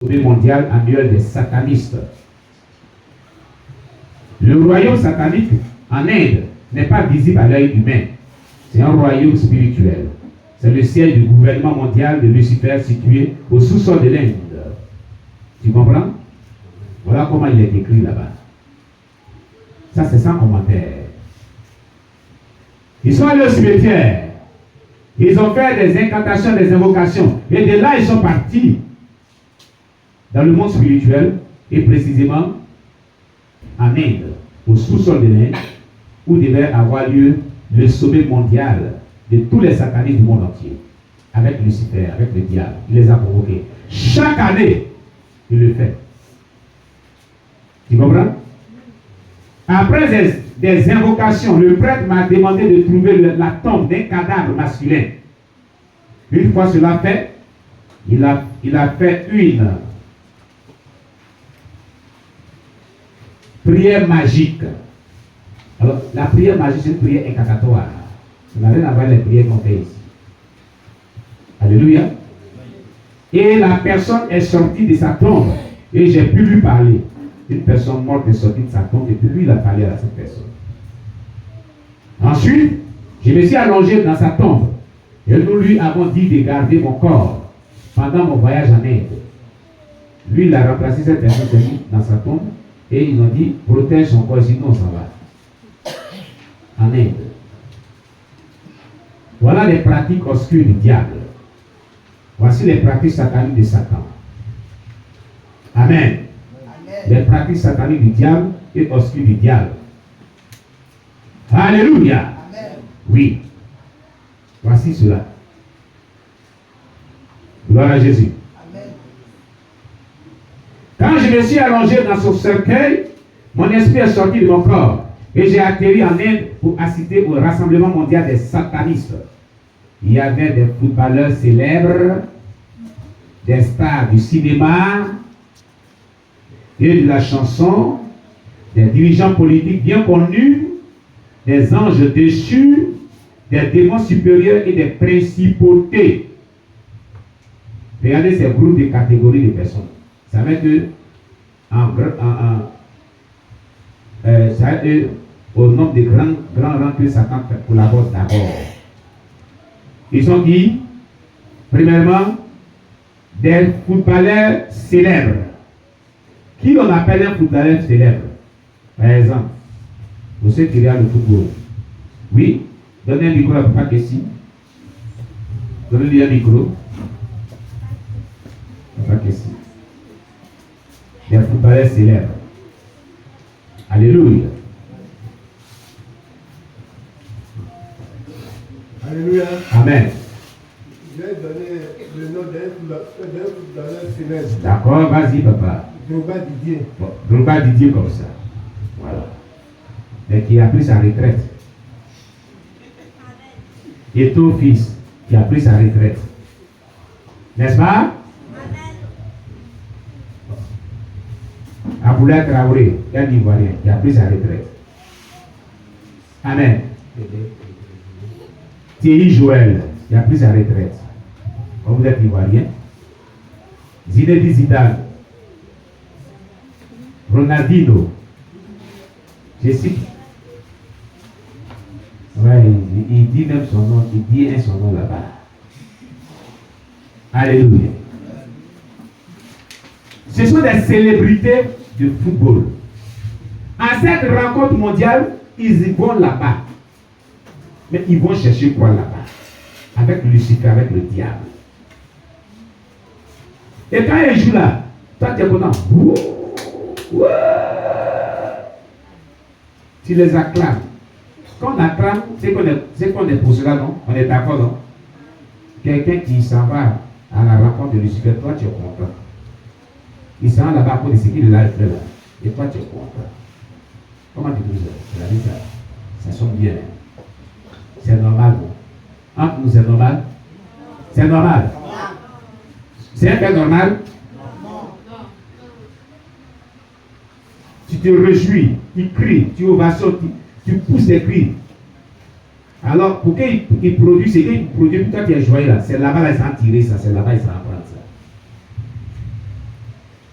mondial annuel des satanistes. Le royaume satanique en Inde n'est pas visible à l'œil humain. C'est un royaume spirituel. C'est le siège du gouvernement mondial de Lucifer situé au sous-sol de l'Inde. Tu comprends? Voilà comment il est écrit là-bas. Ça, c'est sans commentaire. Ils sont allés au cimetière. Ils ont fait des incantations, des invocations. Et de là, ils sont partis dans le monde spirituel, et précisément en Inde, au sous-sol de l'Inde, où devait avoir lieu le sommet mondial de tous les satanistes du monde entier, avec Lucifer, avec le diable. Il les a provoqués. Chaque année, il le fait. Tu comprends? Après des invocations, le prêtre m'a demandé de trouver la tombe d'un cadavre masculin. Une fois cela fait, il a fait une prière magique. Alors, la prière magique, c'est une prière incantatoire. Ça n'a rien à voir avec les prières qu'on fait ici. Alléluia. Et la personne est sortie de sa tombe. Et j'ai pu lui parler. Une personne morte est sortie de sa tombe. Et puis lui, il a parlé à cette personne. Ensuite, je me suis allongé dans sa tombe. Et nous lui avons dit de garder mon corps pendant mon voyage en Inde. Lui, il a remplacé cette personne dans sa tombe. Et ils ont dit, protège son corps, sinon ça va. En Inde. Voilà les pratiques obscures du diable. Voici les pratiques sataniques de Satan. Amen. Les pratiques sataniques du diable et obscures du diable. Alléluia. Amen. Oui. Voici cela. Gloire à Jésus. Amen. Quand je me suis allongé dans son cercueil, mon esprit est sorti de mon corps. Et j'ai atterri en Inde pour assister au rassemblement mondial des satanistes. Il y avait des footballeurs célèbres, des stars du cinéma et de la chanson, des dirigeants politiques bien connus, des anges déchus, des démons supérieurs et des principautés. Regardez ces groupes de catégories de personnes. Ça veut dire au nombre de grands rangs que Satan collabore d'abord. Ils sont qui? Premièrement, des footballeurs célèbres. Qui on appelle un footballeur célèbre? Par exemple, vous savez qu'il y a le football. Oui, donnez un micro à Papa Kessi. Donnez-lui un micro. Papa Kessi. Des footballeurs célèbres. Alléluia. Alléluia. Amen. Je vais donner le nom d'un footballeur célèbre. D'accord, vas-y, papa. Drogba Didier. Bon, Drogba Didier comme ça. Voilà. Mais qui a pris sa retraite. Et ton fils qui a pris sa retraite. N'est-ce pas? Aboulaye Traoré, un Ivoirien qui a pris sa retraite. Amen. Thierry Joël, qui a pris sa retraite. Comme vous êtes Ivoirien. Zinedine Zidane. Ronaldinho. Je cite. Ouais, il dit même son nom, il dit son nom là-bas. Alléluia. Ce sont des célébrités de football. À cette rencontre mondiale, ils y vont là-bas. Mais ils vont chercher quoi là-bas? Avec Lucifer, avec le diable. Et quand ils jouent là, toi tu es content. Tu les acclames. Quand on acclame, c'est qu'on est pour cela, non? On est d'accord, non? Quelqu'un qui s'en va à la rencontre de Lucifer, toi tu es content. Il s'en va là-bas pour ce qu'il a fait là. Et toi tu es content. Comment tu dis ça? Ça sonne bien. C'est normal. Entre nous, c'est normal? C'est normal. C'est un fait normal? Tu te réjouis, tu cries, tu ovationnes, tu pousses des cris. Alors, pour qu'il produise ce qu'il produit, toi tu es joyeux là, c'est là-bas là, ils s'en tiré ça, c'est là-bas ils s'en